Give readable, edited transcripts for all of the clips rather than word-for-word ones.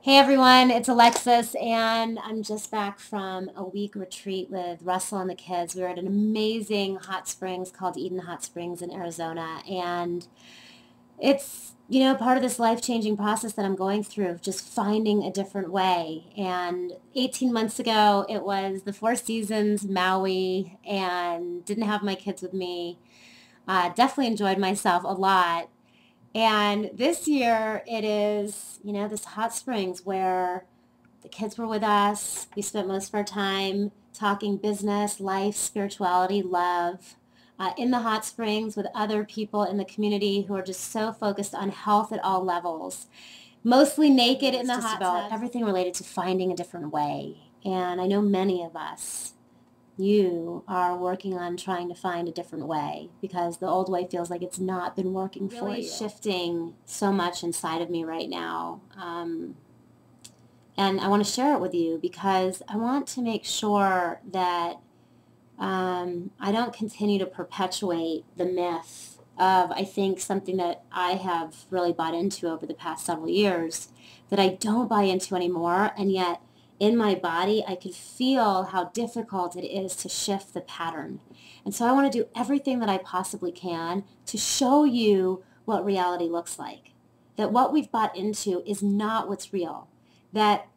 Hey everyone, it's Alexis, and I'm just back from a week retreat with Russell and the kids. We were at an amazing hot springs called Eden Hot Springs in Arizona, and it's part of this life-changing process that I'm going through, just finding a different way. And 18 months ago, it was the Four Seasons, Maui, and didn't have my kids with me. Definitely enjoyed myself a lot. And this year it is this hot springs where the kids were with us. We spent most of our time talking business, life, spirituality, love, in the hot springs with other people in the community who are just so focused on health at all levels. Mostly naked in the hot about tub. Everything related to finding a different way. And I know many of us you are working on trying to find a different way because the old way feels like it's not been working for you. Shifting so much inside of me right now. And I want to share it with you because I want to make sure that I don't continue to perpetuate the myth of, I think, something that I have really bought into over the past several years that I don't buy into anymore, and yet in my body I could feel how difficult it is to shift the pattern. And so I want to do everything that I possibly can to show you what reality looks like, that what we've bought into is not what's real, that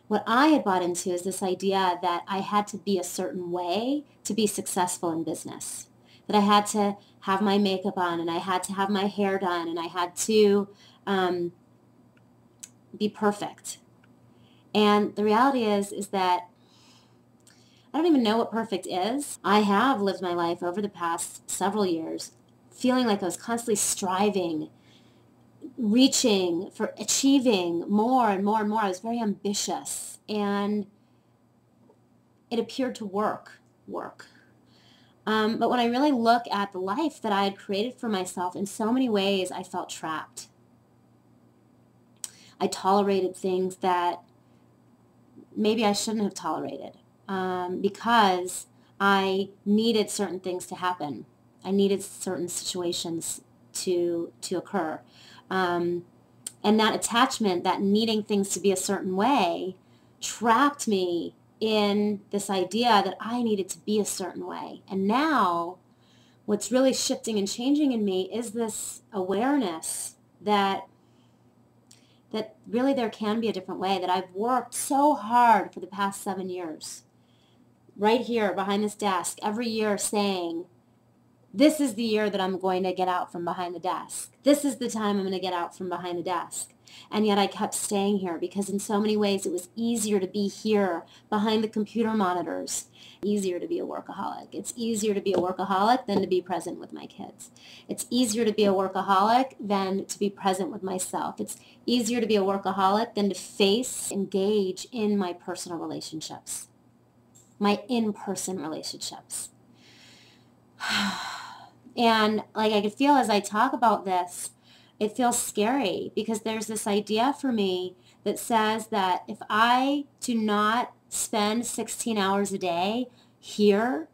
what I had bought into is this idea that I had to be a certain way to be successful in business, that I had to have my makeup on and I had to have my hair done and I had to be perfect. And the reality is that I don't even know what perfect is. I have lived my life over the past several years feeling like I was constantly striving, reaching for achieving more and more and more. I was very ambitious and it appeared to work. But when I really look at the life that I had created for myself, in so many ways I felt trapped. I tolerated things that maybe I shouldn't have tolerated because I needed certain things to happen. I needed certain situations to occur. And that attachment, that needing things to be a certain way, trapped me in this idea that I needed to be a certain way. And now what's really shifting and changing in me is this awareness that really there can be a different way, that I've worked so hard for the past 7 years, right here behind this desk, every year saying, this is the year that I'm going to get out from behind the desk. This is the time I'm going to get out from behind the desk. And yet I kept staying here because in so many ways it was easier to be here behind the computer monitors. Easier to be a workaholic. It's easier to be a workaholic than to be present with my kids. It's easier to be a workaholic than to be present with myself. It's easier to be a workaholic than to engage in my personal relationships, my in-person relationships. And like I could feel as I talk about this, it feels scary because there's this idea for me that says that if I do not spend 16 hours a day here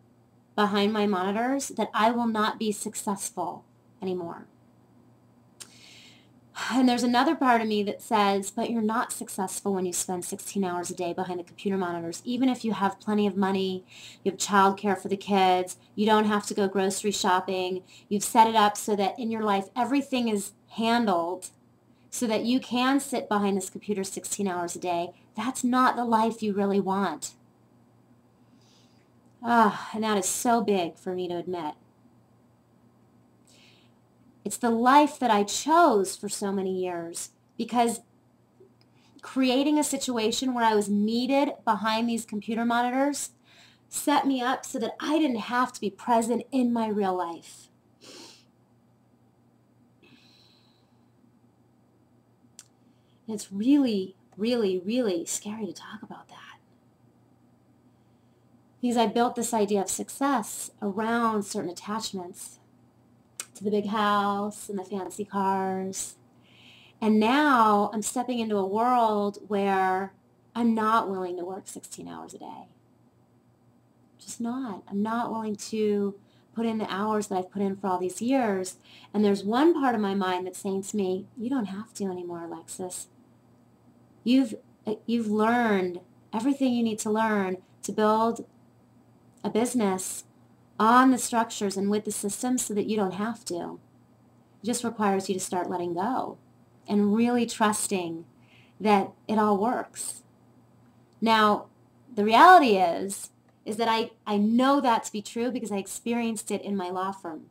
behind my monitors, that I will not be successful anymore. And there's another part of me that says, but you're not successful when you spend 16 hours a day behind the computer monitors. Even if you have plenty of money, you have childcare for the kids, you don't have to go grocery shopping, you've set it up so that in your life everything is handled so that you can sit behind this computer 16 hours a day. That's not the life you really want. And that is so big for me to admit. It's the life that I chose for so many years because creating a situation where I was needed behind these computer monitors set me up so that I didn't have to be present in my real life. And it's really, really, really scary to talk about that. Because I built this idea of success around certain attachments to the big house and the fancy cars. And now I'm stepping into a world where I'm not willing to work 16 hours a day. Just not. I'm not willing to put in the hours that I've put in for all these years. And there's one part of my mind that's saying to me, you don't have to anymore, Alexis. You've learned everything you need to learn to build a business on the structures and with the systems so that you don't have to. It just requires you to start letting go and really trusting that it all works. Now, the reality is that I know that to be true because I experienced it in my law firm.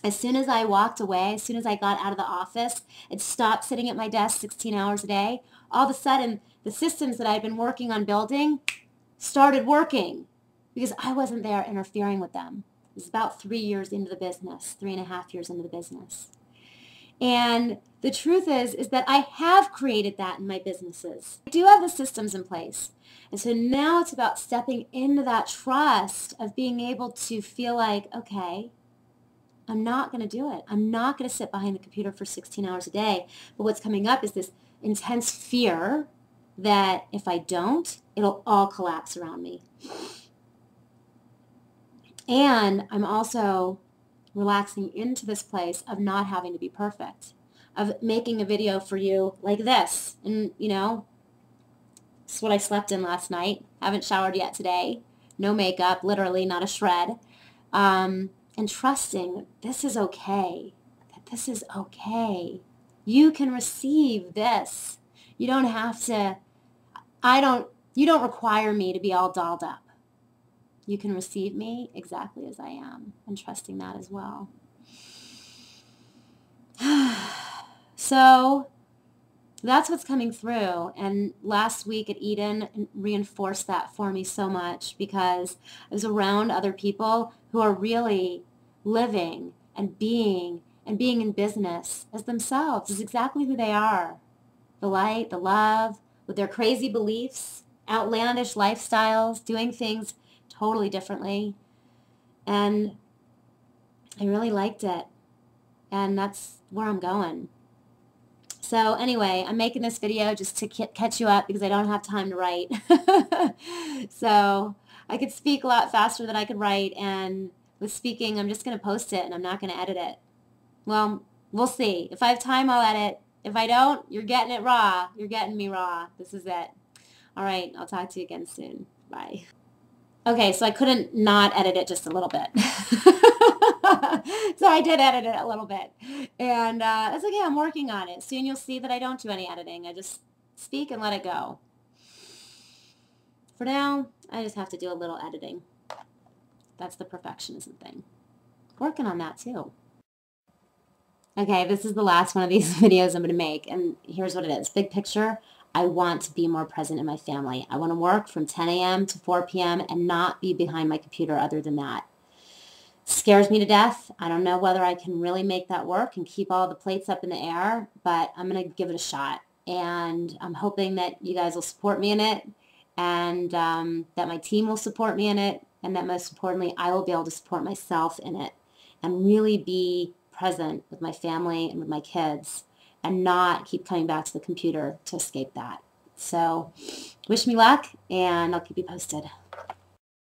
As soon as I walked away, as soon as I got out of the office and stopped sitting at my desk 16 hours a day, all of a sudden the systems that I'd been working on building started working because I wasn't there interfering with them. It was about 3 years into the business, 3.5 years into the business. And the truth is that I have created that in my businesses. I do have the systems in place. And so now it's about stepping into that trust of being able to feel like, okay, I'm not going to do it. I'm not going to sit behind the computer for 16 hours a day. But what's coming up is this intense fear that if I don't, it'll all collapse around me. And I'm also relaxing into this place of not having to be perfect, of making a video for you like this. And, you know, this is what I slept in last night. Haven't showered yet today. No makeup, literally not a shred. And trusting this is okay, that this is okay. You can receive this. You don't have to, you don't require me to be all dolled up. You can receive me exactly as I am, and trusting that as well. So that's what's coming through. And last week at Eden reinforced that for me so much because I was around other people who are really living and being in business as themselves, as exactly who they are. The light, the love, with their crazy beliefs, outlandish lifestyles, doing things totally differently. And I really liked it. And that's where I'm going. So anyway, I'm making this video just to catch you up because I don't have time to write. So I could speak a lot faster than I could write. And with speaking, I'm just going to post it and I'm not going to edit it. Well, we'll see. If I have time, I'll edit. If I don't, you're getting it raw. You're getting me raw. This is it. All right. I'll talk to you again soon. Bye. Okay, so I couldn't not edit it just a little bit. So I did edit it a little bit. And it's okay, I'm working on it. Soon you'll see that I don't do any editing. I just speak and let it go. For now, I just have to do a little editing. That's the perfectionism thing. Working on that too. Okay, this is the last one of these videos I'm going to make. And here's what it is. Big picture. I want to be more present in my family. I want to work from 10 a.m. to 4 p.m. and not be behind my computer other than that. Scares me to death. I don't know whether I can really make that work and keep all the plates up in the air, but I'm going to give it a shot. And I'm hoping that you guys will support me in it and that my team will support me in it and that most importantly, I will be able to support myself in it and really be present with my family and with my kids and not keep coming back to the computer to escape that. So wish me luck, and I'll keep you posted.